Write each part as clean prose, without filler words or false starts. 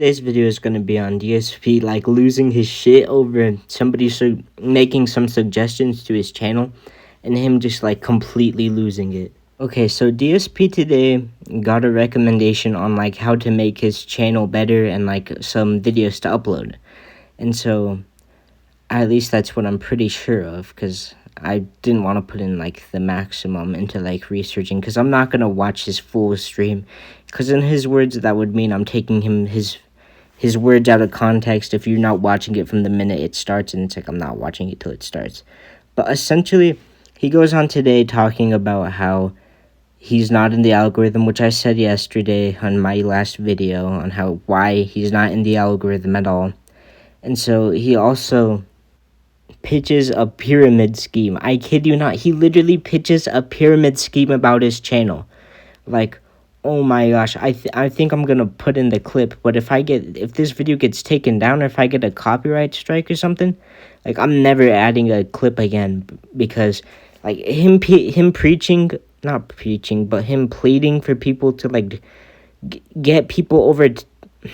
Today's video is going to be on DSP like losing his shit over somebody making some suggestions to his channel and him just like completely losing it. Okay, so DSP today got a recommendation on like how to make his channel better and like some videos to upload. And so at least that's what I'm pretty sure of, because I didn't want to put in like the maximum into like researching, because I'm not going to watch his full stream, because in his words that would mean I'm taking his words out of context if you're not watching it from the minute it starts, and it's like I'm not watching it till it starts. But essentially, he goes on today talking about how he's not in the algorithm, which I said yesterday on my last video on why he's not in the algorithm at all. And so he also pitches a pyramid scheme. I kid you not, he literally pitches a pyramid scheme about his channel. Like, oh my gosh, I think I'm gonna put in the clip, but if this video gets taken down, or if I get a copyright strike or something, like, I'm never adding a clip again, because like him not preaching, but him pleading for people to like get people over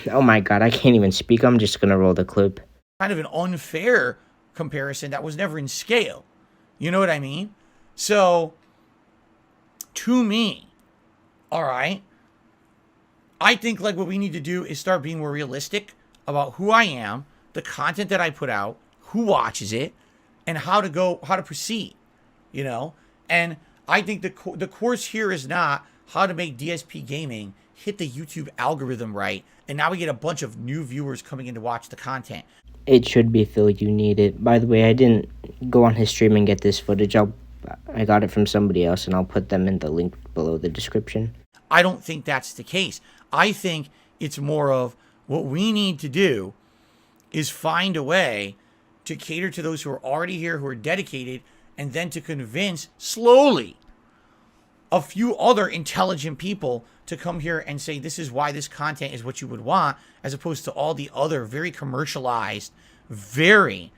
oh my god, I can't even speak. I'm just gonna roll the clip. Kind of an unfair comparison that was never in scale. You know what I mean? So, to me, all right, I think like what we need to do is start being more realistic about who I am, the content that I put out, who watches it, and how to proceed, you know? And I think the course here is not how to make DSP gaming hit the YouTube algorithm right, and now we get a bunch of new viewers coming in to watch the content. It should be Phil, you need it. By the way, I didn't go on his stream and get this footage. I got it from somebody else, and I'll put them in the link below the description. I don't think that's the case. I think it's more of what we need to do is find a way to cater to those who are already here, who are dedicated, and then to convince slowly a few other intelligent people to come here and say this is why this content is what you would want, as opposed to all the other very commercialized, very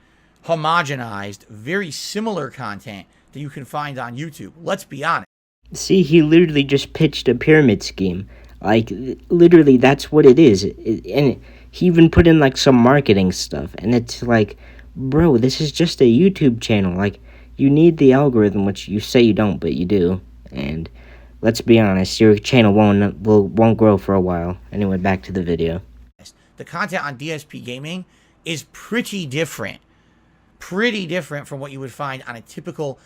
homogenized, very similar content that you can find on YouTube. Let's be honest. See, he literally just pitched a pyramid scheme. Like, literally, that's what it is. And he even put in like some marketing stuff. And it's like, bro, this is just a YouTube channel. Like, you need the algorithm, which you say you don't, but you do. And let's be honest, your channel won't grow for a while. Anyway, back to the video. The content on DSP Gaming is pretty different from what you would find on a typical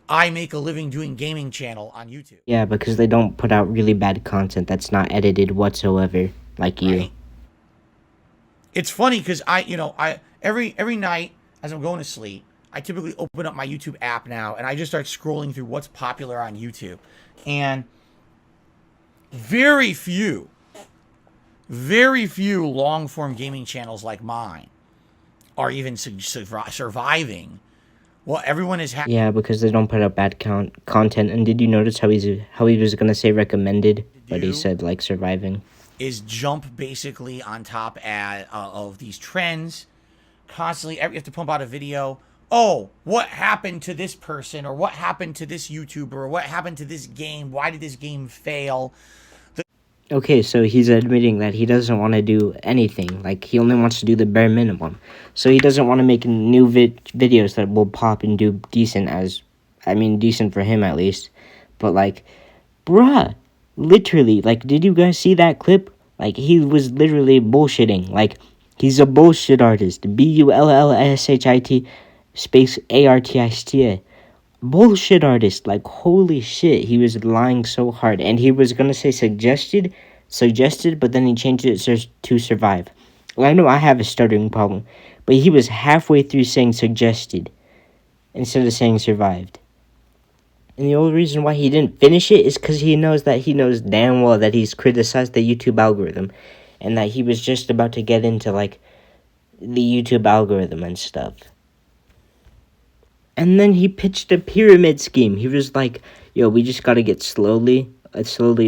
I make a living doing gaming channel on YouTube. Yeah, because they don't put out really bad content that's not edited whatsoever, like you. Right. It's funny because every night as I'm going to sleep, I typically open up my YouTube app now, and I just start scrolling through what's popular on YouTube. And very few long-form gaming channels like mine are even surviving. Well, everyone is yeah, because they don't put out bad content. And did you notice how he was going to say recommended, but he said like surviving? Is jump basically on top of these trends. Constantly, you have to pump out a video. Oh, what happened to this person, or what happened to this YouTuber, or what happened to this game? Why did this game fail? Okay, so he's admitting that he doesn't want to do anything. Like, he only wants to do the bare minimum. So he doesn't want to make new videos that will pop and do decent decent for him at least. But, like, bruh, literally, like, did you guys see that clip? Like, he was literally bullshitting. Like, he's a bullshit artist. BULLSHIT space ARTISTA. Bullshit artist. Like, holy shit, he was lying so hard. And he was gonna say suggested, but then he changed it to survive. Well, I know I have a stuttering problem, but he was halfway through saying suggested instead of saying survived. And the only reason why he didn't finish it is because he knows damn well that he's criticized the YouTube algorithm, and that he was just about to get into like the YouTube algorithm and stuff. And then he pitched a pyramid scheme. He was like, yo, we just gotta get slowly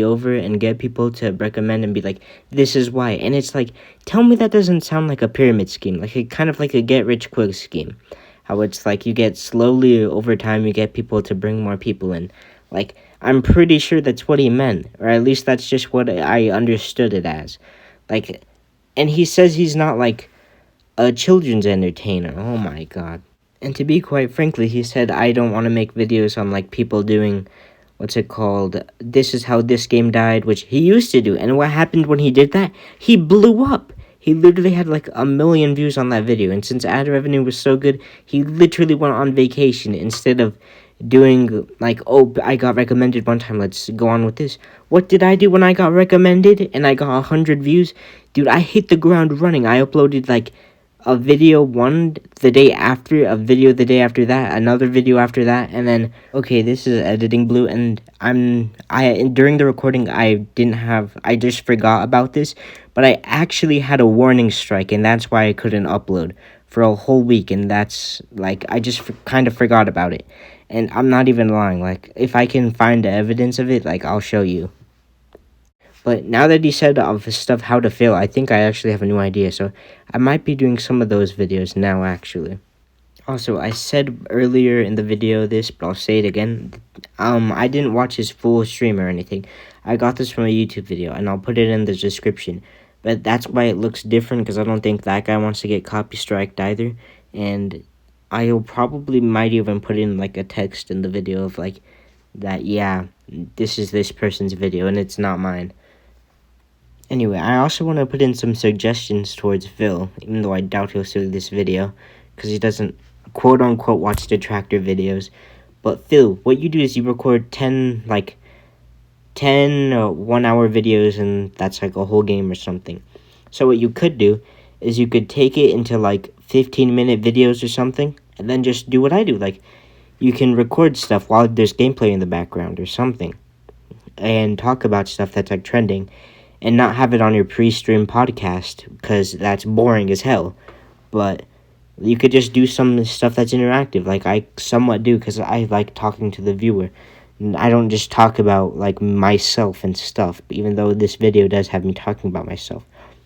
over and get people to recommend and be like, this is why. And it's like, tell me that doesn't sound like a pyramid scheme. Like, kind of like a get-rich-quick scheme. How it's like you get slowly over time, you get people to bring more people in. Like, I'm pretty sure that's what he meant. Or at least that's just what I understood it as. Like, And he says he's not like a children's entertainer. Oh my god. And to be quite frankly, he said, I don't want to make videos on like people doing, what's it called, this is how this game died, which he used to do. And what happened when he did that? He blew up. He literally had like 1 million views on that video. And since ad revenue was so good, he literally went on vacation instead of doing like, oh, I got recommended one time, let's go on with this. What did I do when I got recommended and I got 100 views? Dude, I hit the ground running. I uploaded like a video the day after, a video the day after that, another video after that, and then, okay, this is editing blue, and during the recording, I just forgot about this, but I actually had a warning strike, and that's why I couldn't upload for a whole week, and that's, like, I just kind of forgot about it, and I'm not even lying, like, if I can find the evidence of it, like, I'll show you. But now that he said of stuff how to fail, I think I actually have a new idea. So I might be doing some of those videos now, actually. Also, I said earlier in the video this, but I'll say it again. I didn't watch his full stream or anything. I got this from a YouTube video, and I'll put it in the description. But that's why it looks different, because I don't think that guy wants to get copy striked either. And I'll probably might even put in like a text in the video of like that, yeah, this is this person's video, and it's not mine. Anyway, I also want to put in some suggestions towards Phil, even though I doubt he'll see this video, because he doesn't quote-unquote watch detractor videos. But Phil, what you do is you record 10 1-hour videos, and that's like a whole game or something. So what you could do is you could take it into like 15-minute videos or something, and then just do what I do. Like, you can record stuff while there's gameplay in the background or something, and talk about stuff that's like trending, and not have it on your pre-stream podcast, because that's boring as hell. But you could just do some stuff that's interactive, like I somewhat do, because I like talking to the viewer. And I don't just talk about like myself and stuff, even though this video does have me talking about myself.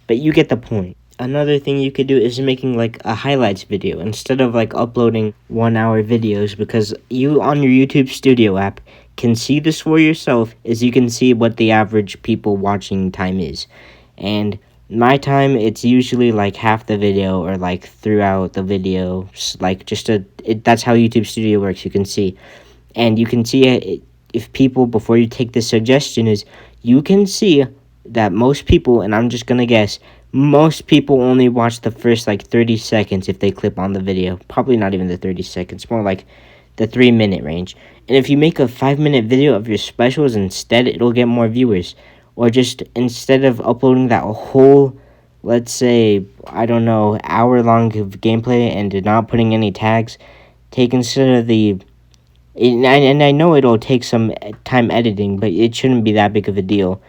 But you get the point. Another thing you could do is making like a highlights video instead of like uploading 1-hour videos, because you on your YouTube Studio app can see this for yourself, as you can see what the average people watching time is. And my time, it's usually like half the video or like throughout the video, like that's how YouTube Studio works, you can see. And you can see it, if people, before you take this suggestion, is you can see that most people, and I'm just gonna guess, most people only watch the first like 30 seconds if they clip on the video. Probably not even the 30 seconds, more like the 3-minute range. And if you make a 5-minute video of your specials instead, it'll get more viewers. Or just instead of uploading that whole, let's say, I don't know, hour-long of gameplay and not putting any tags, take instead of and I know it'll take some time editing, but it shouldn't be that big of a deal.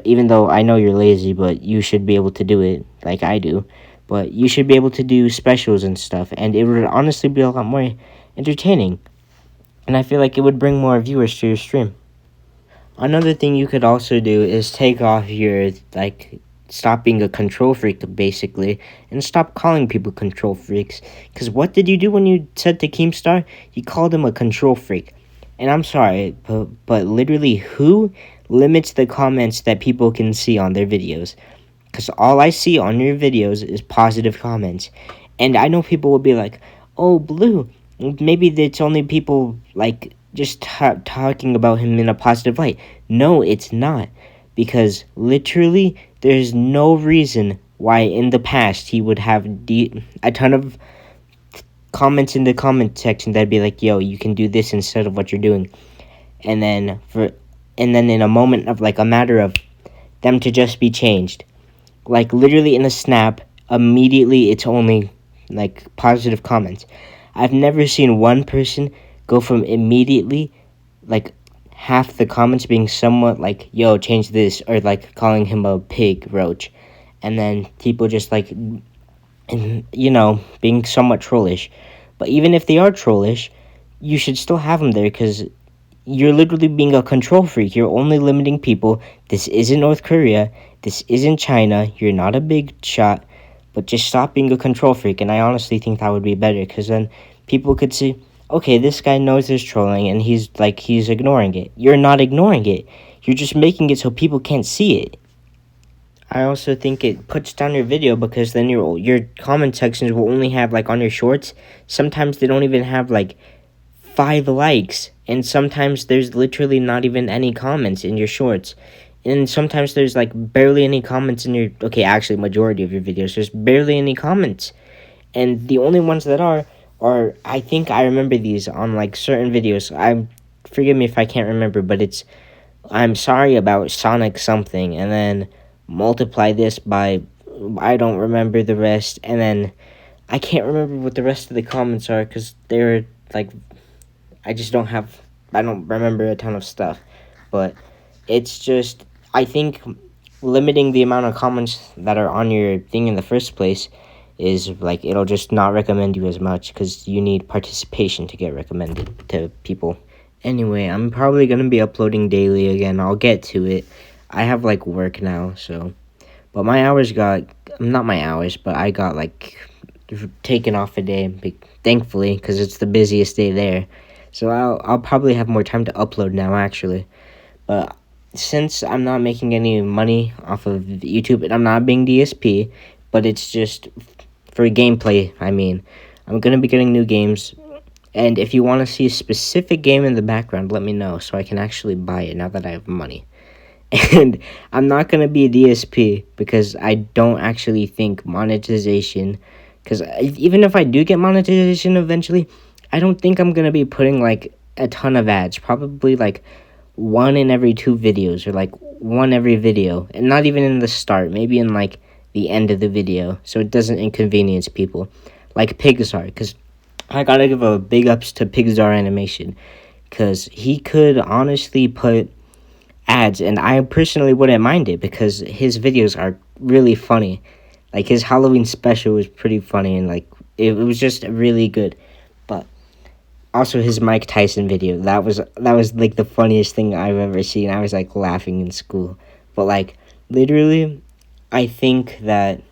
Even though I know you're lazy, but you should be able to do it like I do. But you should be able to do specials and stuff, and it would honestly be a lot more entertaining. And I feel like it would bring more viewers to your stream. Another thing you could also do is take off your, like, stop being a control freak, basically, and stop calling people control freaks. Because what did you do when you said to Keemstar? You called him a control freak. And I'm sorry, but literally, who limits the comments that people can see on their videos? Because all I see on your videos is positive comments. And I know people will be like, oh, Blue, maybe it's only people, like, just talking about him in a positive light. No, it's not. Because literally, there's no reason why in the past he would have a ton of comments in the comment section that'd be like, yo, you can do this instead of what you're doing. And then in a moment of like a matter of them to just be changed. Like literally in a snap, immediately it's only like positive comments. I've never seen one person go from immediately like half the comments being somewhat like, yo, change this, or like calling him a pig roach, and then people just like, you know, being somewhat trollish. But even if they are trollish, you should still have them there, because you're literally being a control freak. You're only limiting people. This isn't North Korea. This isn't China. You're not a big shot. But just stop being a control freak. And I honestly think that would be better, because then people could see, okay, this guy knows there's trolling, and he's ignoring it. You're not ignoring it. You're just making it so people can't see it. I also think it puts down your video because then your comment sections will only have like on your shorts. Sometimes they don't even have like 5 likes, and sometimes there's literally not even any comments in your shorts, and sometimes there's like barely any comments in your actually majority of your videos. There's barely any comments, and the only ones that are I think I remember these on like certain videos. I forgive me if I can't remember, but it's I'm sorry about Sonic something, and then multiply this by I don't remember the rest, and then I can't remember what the rest of the comments are because they're like I don't remember a ton of stuff, but it's just I think limiting the amount of comments that are on your thing in the first place is like it'll just not recommend you as much because you need participation to get recommended to people. Anyway, I'm probably gonna be uploading daily again. I'll get to it. I have like work now, so but my hours got not my hours, but I got like taken off a day, thankfully, because it's the busiest day there. So I'll probably have more time to upload now, actually. But since I'm not making any money off of YouTube, and I'm not being DSP, but it's just for gameplay. I mean, I'm gonna be getting new games, and if you want to see a specific game in the background, let me know so I can actually buy it now that I have money. And I'm not gonna be a DSP because I don't actually think monetization. Because even if I do get monetization eventually, I don't think I'm gonna be putting like a ton of ads. Probably like one in every 2 videos, or like one every video, and not even in the start. Maybe in like the end of the video, so it doesn't inconvenience people. Like Pixar, because I gotta give a big ups to Pixar Animation, because he could honestly put ads, and I personally wouldn't mind it because his videos are really funny. Like his Halloween special was pretty funny, and like it was just really good. But also his Mike Tyson video, that was like the funniest thing I've ever seen. I was like laughing in school. But like literally, I think that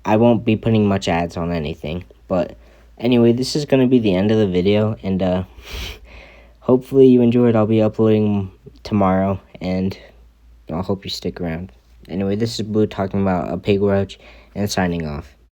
I won't be putting much ads on anything. But anyway, this is gonna be the end of the video, and hopefully you enjoyed. I'll be uploading tomorrow, and I hope you stick around. Anyway, this is Blue talking about a pig roach and signing off.